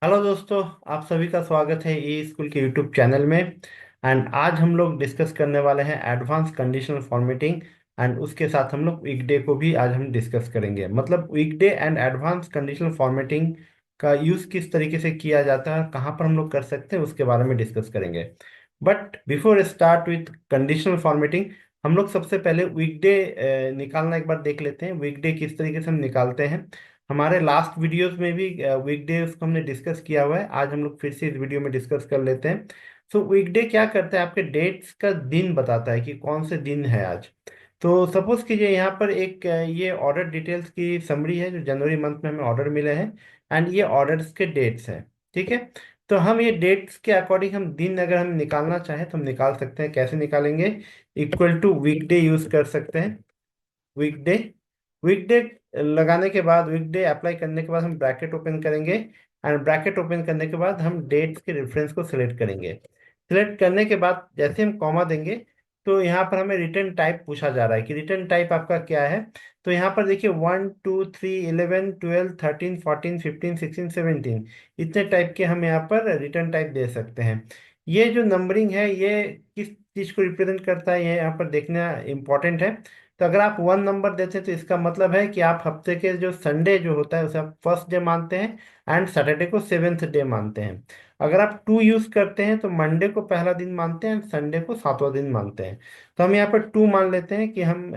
Hello दोस्तों। आप सभी का स्वागत है ई स्कूल के यूट्यूब चैनल में। एंड आज हम लोग डिस्कस करने वाले हैं एडवांस कंडीशनल फॉर्मेटिंग। एंड उसके साथ हम लोग वीकडे को भी आज हम डिस्कस करेंगे, मतलब वीकडे एंड एडवांस कंडीशनल फॉर्मेटिंग का यूज़ किस तरीके से किया जाता है, कहाँ पर हम लोग कर सकते हैं, उसके बारे में डिस्कस करेंगे। But before start with conditional formatting, हम लोग सबसे पहले वीकडे निकालना एक बार देख लेते हैं। वीकडे किस तरीके से हम निकालते हैं। हमारे लास्ट वीडियोस में भी वीकडेज को हमने डिस्कस किया हुआ है। आज हम लोग फिर से इस वीडियो में डिस्कस कर लेते हैं। सो वीकडे क्या करता है, आपके डेट्स का दिन बताता है कि कौन से दिन है आज। तो सपोज कीजिए यहाँ पर एक ये ऑर्डर डिटेल्स की समरी है जो जनवरी मंथ में हमें ऑर्डर मिले हैं। एंड ये ऑर्डर्स के डेट्स हैं। ठीक है। तो हम ये डेट्स के अकॉर्डिंग हम दिन अगर हम निकालना चाहें तो हम निकाल सकते हैं। कैसे निकालेंगे? इक्वल टू वीकडे यूज कर सकते हैं। वीकडे वीकडे लगाने के बाद, वीकडे अप्लाई करने के बाद हम ब्रैकेट ओपन करेंगे। एंड ब्रैकेट ओपन करने के बाद हम डेट्स के रेफरेंस को सिलेक्ट करेंगे। सिलेक्ट करने के बाद जैसे हम कॉमा देंगे तो यहाँ पर हमें रिटर्न टाइप पूछा जा रहा है कि रिटर्न टाइप आपका क्या है। तो यहाँ पर देखिए 1 2 3 11 12 13 14 15 16 17 इतने टाइप के हम यहाँ पर रिटर्न टाइप दे सकते हैं। ये जो नंबरिंग है ये किस चीज को रिप्रेजेंट करता है, ये यहाँ पर देखना इम्पोर्टेंट है। तो अगर आप 1 नंबर देते हैं तो इसका मतलब है कि आप हफ्ते के जो संडे जो होता है उसे आप फर्स्ट डे मानते हैं एंड सैटरडे को सेवेंथ डे मानते हैं। अगर आप 2 यूज करते हैं तो मंडे को पहला दिन मानते हैं एंड संडे को सातवां दिन मानते हैं। तो हम यहाँ पर 2 मान लेते हैं कि हम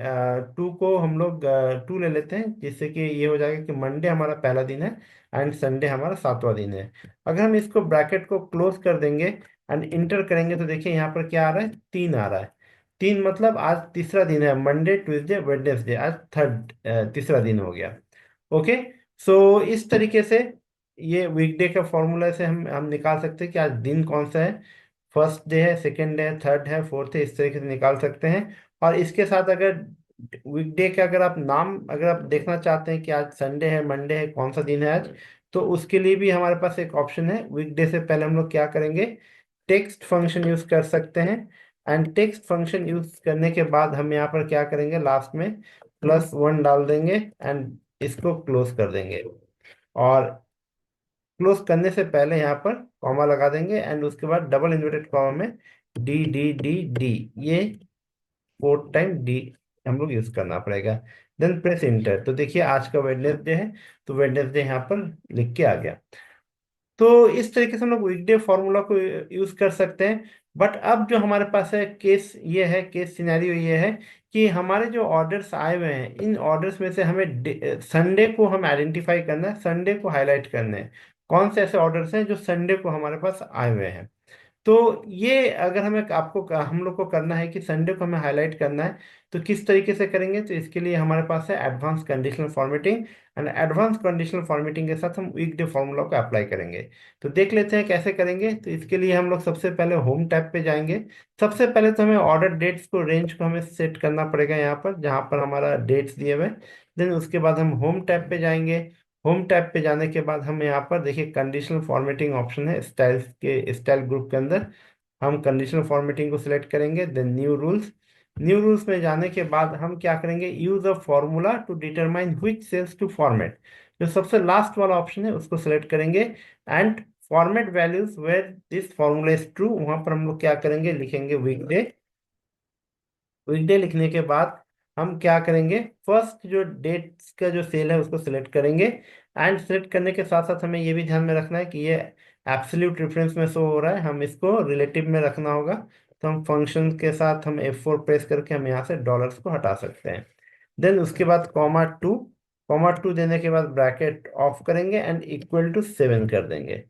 2 को हम लोग 2 ले लेते हैं, जिससे कि ये हो जाएगा कि मंडे हमारा पहला दिन है एंड संडे हमारा सातवां दिन है। अगर हम इसको ब्रैकेट को क्लोज कर देंगे एंड इंटर करेंगे तो देखिए यहाँ पर क्या आ रहा है, 3 आ रहा है। 3 मतलब आज तीसरा दिन है, मंडे ट्यूसडे वेडनेसडे, आज थर्ड तीसरा दिन हो गया। ओके। सो इस तरीके से ये वीकडे का फॉर्मूला से हम निकाल सकते हैं कि आज दिन कौन सा है। फर्स्ट डे है, सेकेंड है, थर्ड है, फोर्थ है, इस तरीके से निकाल सकते हैं। और इसके साथ अगर वीकडे का अगर आप नाम अगर आप देखना चाहते हैं कि आज संडे है, मंडे है, कौन सा दिन है आज, तो उसके लिए भी हमारे पास एक ऑप्शन है। वीकडे से पहले हम लोग क्या करेंगे, टेक्स्ट फंक्शन यूज कर सकते हैं। एंड टेक्स्ट फंक्शन यूज करने के बाद हम यहाँ पर क्या करेंगे, लास्ट में +1 डाल देंगे एंड इसको क्लोज कर देंगे। और क्लोज करने से पहले यहाँ पर कॉमा लगा देंगे एंड उसके बाद डबल इन्वर्टेड कॉमा में डी डी डी डी, ये 4 टाइम डी हम लोग यूज करना पड़ेगा। Then press enter. तो देखिए आज का वेडनेसडे है, तो वेडनेसडे यहाँ पर लिख के आ गया। तो इस तरीके से हम लोग वीकडे फॉर्मूला को यूज कर सकते हैं। बट अब जो हमारे पास है केस, ये है केस सिनेरियो, ये है कि हमारे जो ऑर्डर्स आए हुए हैं इन ऑर्डर्स में से हमें संडे को हम आइडेंटिफाई करना है, संडे को हाईलाइट करना है। कौन से ऐसे ऑर्डर्स हैं जो संडे को हमारे पास आए हुए हैं। तो ये अगर हमें आपको हम लोग को करना है कि संडे को हमें हाईलाइट करना है, तो किस तरीके से करेंगे, तो इसके लिए हमारे पास है advance conditional formatting. And advance conditional formatting के साथ हम वीकडे फॉर्मूला को अप्लाई करेंगे। तो देख लेते हैं कैसे करेंगे। तो इसके लिए हम लोग सबसे पहले होम टैब पे जाएंगे। सबसे पहले तो हमें ऑर्डर डेट्स को, रेंज को हमें सेट करना पड़ेगा यहाँ पर जहाँ पर हमारा डेट्स दिए हुए। देन उसके बाद हम होम टैब पे जाएंगे। होम टैब पे जाने के बाद हम यहाँ पर देखिए कंडीशनल फॉर्मेटिंग ऑप्शन है, स्टाइल्स के स्टाइल ग्रुप के अंदर हम कंडीशनल फॉर्मेटिंग को सिलेक्ट करेंगे। Then new rules. New rules में जाने के बाद हम क्या करेंगे, use a formula to determine which cells to format. जो सबसे लास्ट वाला ऑप्शन है उसको सिलेक्ट करेंगे। And format values where this formula is true, वहां पर हम लोग क्या करेंगे, लिखेंगे वीकडे। वीकडे लिखने के बाद हम क्या करेंगे, फर्स्ट जो डेट्स का जो सेल है उसको सिलेक्ट करेंगे। एंड सिलेक्ट करने के साथ साथ हमें ये भी ध्यान में रखना है कि ये एब्सोल्यूट रेफरेंस में शो हो रहा है, हम इसको रिलेटिव में रखना होगा। तो हम फंक्शन के साथ हम F4 प्रेस करके हम यहाँ से डॉलर्स को हटा सकते हैं। देन उसके बाद कॉमा 2। कॉमा 2 देने के बाद ब्रैकेट ऑफ करेंगे एंड इक्वल टू 7 कर देंगे।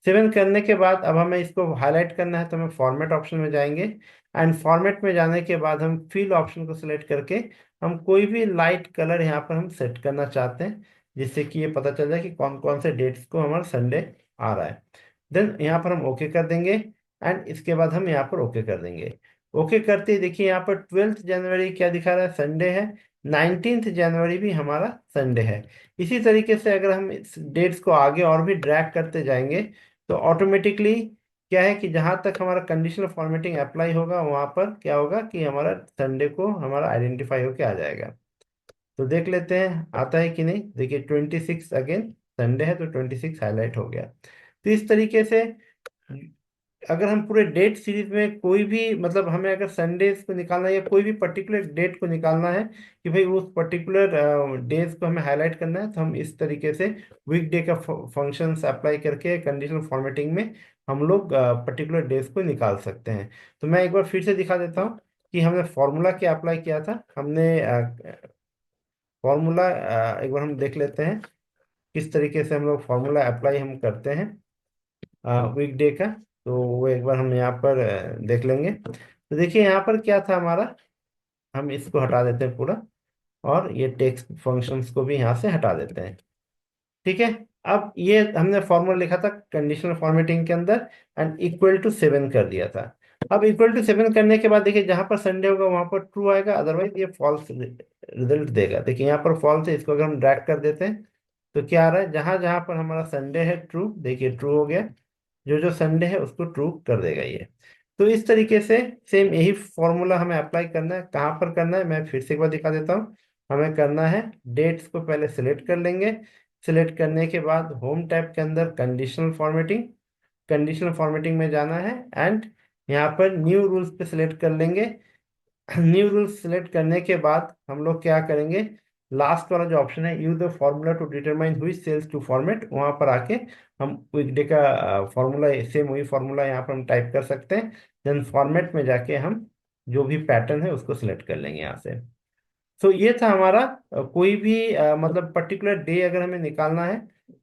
7 करने के बाद अब हमें इसको हाईलाइट करना है तो हमें फॉर्मेट ऑप्शन में जाएंगे। एंड फॉर्मेट में जाने के बाद हम फिल ऑप्शन को सिलेक्ट करके हम कोई भी लाइट कलर यहाँ पर हम सेट करना चाहते हैं, जिससे कि ये पता चल जाए कि कौन कौन से डेट्स को हमारा संडे आ रहा है। देन यहाँ पर हम ओके कर देंगे एंड इसके बाद हम यहाँ पर ओके कर देंगे। ओके करते ही देखिए यहाँ पर 12 जनवरी क्या दिखा रहा है, संडे है। 19 जनवरी भी हमारा संडे है। इसी तरीके से अगर हम इस डेट्स को आगे और भी ड्रैग करते जाएंगे तो ऑटोमेटिकली क्या है कि जहां तक हमारा कंडीशनल फॉर्मेटिंग अप्लाई होगा वहां पर क्या होगा कि हमारा संडे को हमारा आइडेंटिफाई होके आ जाएगा। तो देख लेते हैं आता है कि नहीं। देखिए 26 अगेन संडे है तो 26 हाईलाइट हो गया। तो इस तरीके से अगर हम पूरे डेट सीरीज में कोई भी, मतलब हमें अगर संडेज को निकालना है या कोई भी पर्टिकुलर डेट को निकालना है कि भाई उस पर्टिकुलर डेज को हमें हाईलाइट करना है, तो हम इस तरीके से वीकडे का फंक्शंस अप्लाई करके कंडीशनल फॉर्मेटिंग में हम लोग पर्टिकुलर डेज को निकाल सकते हैं। तो मैं एक बार फिर से दिखा देता हूँ कि हमने फॉर्मूला क्या अप्लाई किया था। हमने फॉर्मूला एक बार हम देख लेते हैं किस तरीके से हम लोग फॉर्मूला अप्लाई हम करते हैं वीकडे का। तो वो एक बार हम यहाँ पर देख लेंगे। तो देखिए यहाँ पर क्या था हमारा, हम इसको हटा देते हैं पूरा, और ये टेक्स्ट फंक्शंस को भी यहाँ से हटा देते हैं। ठीक है। अब ये हमने फॉर्मूला लिखा था कंडीशनल फॉर्मेटिंग के अंदर, एंड इक्वल टू 7 कर दिया था। अब इक्वल टू 7 करने के बाद देखिए जहां पर संडे होगा वहां पर ट्रू आएगा, अदरवाइज ये फॉल्स रिजल्ट देगा। देखिए यहाँ पर फॉल्स है, इसको अगर हम ड्रैग कर देते हैं तो क्या आ रहा है, जहां जहां पर हमारा संडे है ट्रू, देखिए ट्रू हो गया। जो जो संडे है उसको ट्रू कर देगा ये। तो इस तरीके से सेम यही फॉर्मूला हमें अप्लाई करना है। कहाँ पर करना है मैं फिर से एक बार दिखा देता हूँ। हमें करना है, डेट्स को पहले सिलेक्ट कर लेंगे। सिलेक्ट करने के बाद होम टैब के अंदर कंडीशनल फॉर्मेटिंग, कंडीशनल फॉर्मेटिंग में जाना है, एंड यहाँ पर न्यू रूल्स पे सिलेक्ट कर लेंगे। न्यू रूल्स सिलेक्ट करने के बाद हम लोग क्या करेंगे, लास्ट वाला जो ऑप्शन है use the formula to determine which cells to format, वहां पर आके हम वीकडे का फॉर्मूला, सेम वही फॉर्मूला यहाँ पर हम टाइप कर सकते हैं। देन फॉर्मेट में जाके हम जो भी पैटर्न है उसको सिलेक्ट कर लेंगे यहाँ से। सो ये था हमारा कोई भी मतलब पर्टिकुलर डे अगर हमें निकालना है,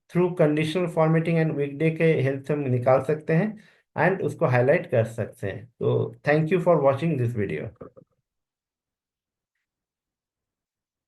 थ्रू कंडीशनल फॉर्मेटिंग एंड वीकडे के हेल्प से हम निकाल सकते हैं, एंड उसको हाईलाइट कर सकते हैं। तो thank you for watching this video.